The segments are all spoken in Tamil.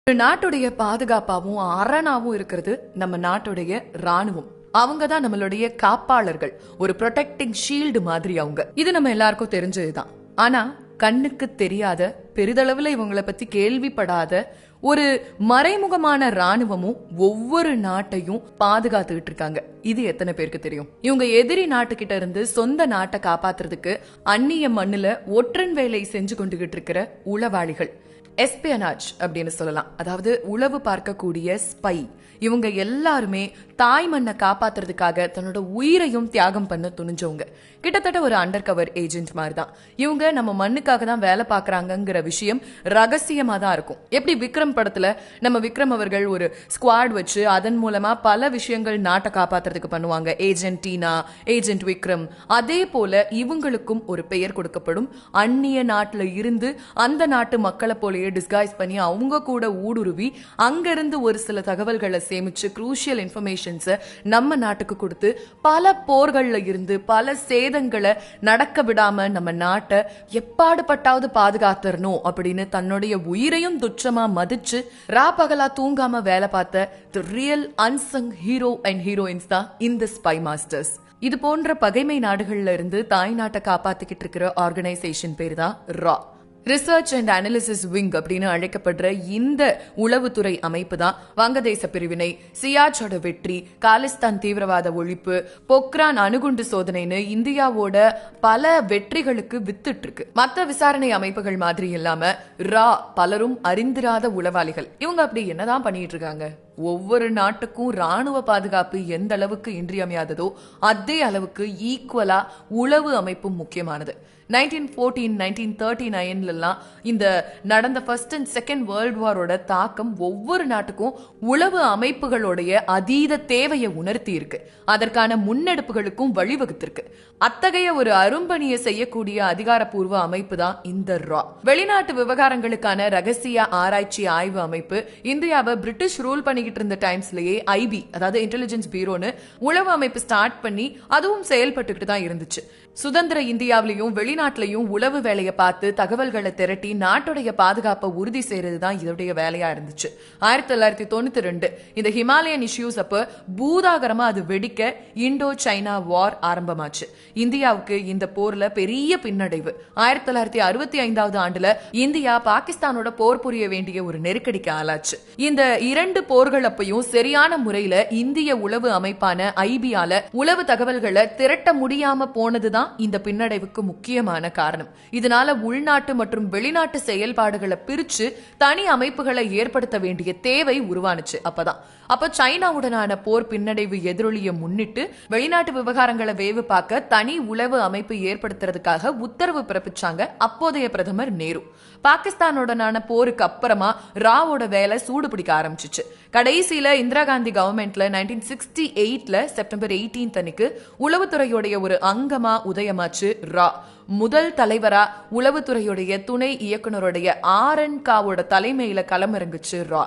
ஒரு நாட்டுடைய பாதுகாப்பாவும் அரணாவும் இருக்கிறது நம்ம நாட்டுடைய ராணுவம். அவங்க தான் நம்மளுடைய காப்பாளர்கள், ஒரு ப்ரொடெக்டிங் ஷீல்டு மாதிரி அவங்க. இது நம்ம எல்லாருக்கும் தெரிஞ்சதுதான். ஆனா கண்ணுக்கு தெரியாத, பெரிதளவுல இவங்களை பத்தி கேள்விப்படாத ஒரு மறைமுகமான ராணுவமும் ஒவ்வொரு நாட்டையும் பாதுகாத்துக்கிட்டு இருக்காங்க. இது எத்தனை பேருக்கு தெரியும்? இவங்க எதிரி நாட்டுக்கிட்ட இருந்து சொந்த நாட்டை காப்பாத்துறதுக்கு அந்நிய மண்ணுல ஒற்றன் வேலை செஞ்சு கொண்டுகிட்டு இருக்கிற உளவாளிகள், எஸ்பியனாஜ் அப்படின்னு சொல்லலாம். அதாவது உளவு பார்க்கக்கூடிய ஸ்பை. இவங்க எல்லாருமே தாய் மண்ணை காப்பாத்துறதுக்காக தன்னோட உயிரையும் தியாகம் பண்ண துணிஞ்சவங்க. கிட்டத்தட்ட ஒரு அண்டர் கவர் ஏஜென்ட் மாதிரி தான் இவங்க. நம்ம மண்ணுக்காக தான் வேலை பாக்குறாங்கிற விஷயம் ரகசியமா தான் இருக்கும். எப்படி விக்ரம் படத்துல நம்ம விக்ரம் அவர்கள் ஒரு ஸ்குவாட் வச்சு அதன் மூலமா பல விஷயங்கள் நாட்டை காப்பாத்துறதுக்கு பண்ணுவாங்க, ஏஜென்ட் டீனா, ஏஜென்ட் விக்ரம். அதே போல இவங்களுக்கும் ஒரு பெயர் கொடுக்கப்படும். அந்நிய நாட்டுல இருந்து அந்த நாட்டு மக்களை போலயே டிஸ்கைஸ் பண்ணி அவங்க கூட ஊடுருவி அங்கிருந்து ஒரு சில தகவல்களை சேமிச்சு குரூஷியல் இன்ஃபர்மேஷன்ஸை நம்ம நாட்டுக்கு கொடுத்து பல போர்கள்ல இருந்து பல சேதங்களை நடக்க விடாம நம்ம நாட்டை எப்பாடுபட்டாவது பாதுகாத்தரணும் அப்படின்னு தன்னுடைய உயிரையும் துச்சமா மதிச்சு ராப்பகலா தூங்காம வேலை பார்த்த the real unsung hero and heroines தான் இந்த ஸ்பை மாஸ்டர்ஸ். இது போன்ற பகைமை நாடுகள்ல இருந்து தாய் நாட்டை காப்பாத்திக்கிட்டு இருக்கிற ஆர்கனைசேஷன் பேர் தான் ரா. ரிசர்ச் அண்ட் அனாலிசிஸ் விங் அப்படின்னு அழைக்கப்படுற இந்த உளவுத்துறை அமைப்பு தான் வங்கதேச பிரிவினை, சியாச்சோட வெற்றி, காலிஸ்தான் தீவிரவாத ஒழிப்பு, பொக்ரான் அணுகுண்டு சோதனைன்னு இந்தியாவோட பல வெற்றிகளுக்கு வித்துட்டு இருக்கு. மற்ற விசாரணை அமைப்புகள் மாதிரி இல்லாம ரா பலரும் அறிந்திராத உளவாளிகள். இவங்க அப்படி என்னதான் பண்ணிட்டு இருக்காங்க? ஒவ்வொரு நாட்டுக்கும் ராணுவ பாதுகாப்பு எந்த அளவுக்கு இன்றியமையாததோ அதே அளவுக்கு ஈக்குவலா உளவு அமைப்பும் முக்கியமானது. 1914, 1939 இந்த நடந்த ஃபர்ஸ்ட் அண்ட் செகண்ட் வேர்ல்ட் வாரோட தாக்கம் ஒவ்வொரு நாட்டுக்கும் உளவு அமைப்புகளுடைய அதீத தேவையை உணர்த்தி இருக்கு. அதற்கான முன்னெடுப்புகளுக்கும் வழிவகுத்திருக்கு. அத்தகைய ஒரு அரும்பணியை செய்யக்கூடிய அதிகாரப்பூர்வ அமைப்பு தான் இந்த ரா. வெளிநாட்டு விவகாரங்களுக்கான ரகசிய ஆராய்ச்சி ஆய்வு அமைப்பு. இந்தியாவை பிரிட்டிஷ் ரூல் பண்ணிக்கிட்டு இருந்த டைம்ஸ்லயே ஐபி, அதாவது இன்டெலிஜென்ஸ் பியூரோன்னு உளவு அமைப்பு ஸ்டார்ட் பண்ணி அதுவும் செயல்பட்டுக்கிட்டு தான் இருந்துச்சு. சுதந்திர இந்தியாவிலையும் வெளிநாட்டிலையும் உளவு வேலையை பார்த்து தகவல்களை திரட்டி நாட்டுடைய பாதுகாப்பை உறுதி செய்யறதுதான் இதோடைய வேலையா இருந்துச்சு. 1992 இந்த ஹிமாலயன் இஷ்யூஸ் அப்ப பூதாகரமா அது வெடிக்க இண்டோ சைனா வார் ஆரம்பமாச்சு. இந்தியாவுக்கு இந்த போர்ல பெரிய பின்னடைவு. 1965 ஆண்டுல இந்தியா பாகிஸ்தானோட போர் புரிய வேண்டிய ஒரு நெருக்கடிக்கு ஆளாச்சு. இந்த இரண்டு போர்கள் அப்பையும் சரியான முறையில இந்திய உளவு அமைப்பான ஐபியால உளவு தகவல்களை திரட்ட முடியாம போனதுதான் இந்த பின்னடைவுக்கு முக்கியமான காரணம். இதனால உள்நாட்டு மற்றும் வெளிநாட்டு செயல்பாடுகளை பிரிச்சு தனி அமைப்புகளை ஏற்படுத்த வேண்டிய தேவை உருவானுச்சு. அப்ப சைனாவுடனான போர் பின்னடைவு எதிரொலிய முன்னிட்டு வெளிநாட்டு விவகாரங்களை வேவு பார்க்க தனி உளவு அமைப்பு ஏற்படுத்துறதுக்காக உத்தரவு பிறப்பிச்சாங்க அப்போதைய பிரதமர் நேரு. பாகிஸ்தானுடனான போருக்கு அப்புறமா ராவோட வேலை சூடு பிடிக்க ஆரம்பிச்சிச்சு. கடைசியில இந்திரா காந்தி கவர்மெண்ட்ல 1968 செப்டம்பர் 18 அன்னைக்கு உளவுத்துறையுடைய ஒரு அங்கமா உதயமாச்சு ரா. முதல் தலைவரா உளவுத்துறையுடைய துணை இயக்குனருடைய ஆர்என்காவோட தலைமையில களமிறங்குச்சு ரா.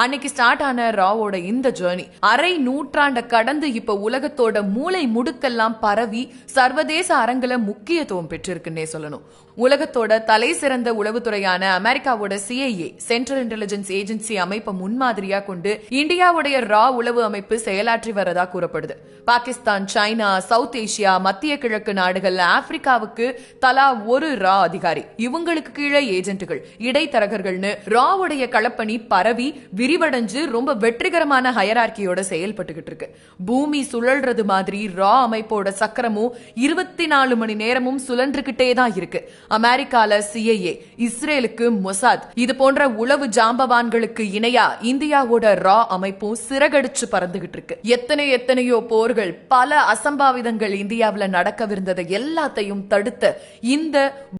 அன்னைக்கு ஸ்டார்ட் ஆன ராவோட இந்த ஜேர்னி அரை நூற்றாண்ட கடந்து இப்ப உலகத்தோட மூளை முடுக்கெல்லாம் பரவி சர்வதேச அரங்குல முக்கியத்துவம் பெற்றிருக்குன்னே சொல்லணும். உலகத்தோட தலை சிறந்த உளவுத்துறையான அமெரிக்காவோட சிஐஏ, சென்ட்ரல் இன்டெலிஜென்ஸ் ஏஜென்சி அமைப்பை முன்மாதிரியா கொண்டு இந்தியாவுடைய ரா உளவு அமைப்பு செயலாற்றி வரதா கூறப்படுது. பாகிஸ்தான், சைனா, சவுத் ஏசியா, மத்திய கிழக்கு நாடுகள், ஆப்பிரிக்காவுக்கு தலா ஒரு ரா அதிகாரி, இவங்களுக்கு கீழே ஏஜென்ட்டுகள், இடைத்தரகர்கள்னு ராவுடைய களப்பணி பரவி விரிவடைஞ்சு ரொம்ப வெற்றிகரமான ஹயரார்கியோட செயல்பட்டுகிட்டு இருக்கு. பூமி சுழல்றது மாதிரி ரா அமைப்போட சக்கரமும் 24 மணி நேரமும் சுழன்றுகிட்டே தான் இருக்கு. அமெரிக்கால சிஐஏ, இஸ்ரேலுக்கு மொசாத், இது போன்ற உளவு ஜாம்பவான்களுக்கு இணையா இந்தியாவோட ரா அமைப்பும் சிறகடிச்சு பறந்துகிட்டு இருக்கு. எத்தனையோ போர்கள், பல அசம்பாவிதங்கள் இந்தியாவில் நடக்கவிருந்ததை எல்லாத்தையும் தடுத்த இந்த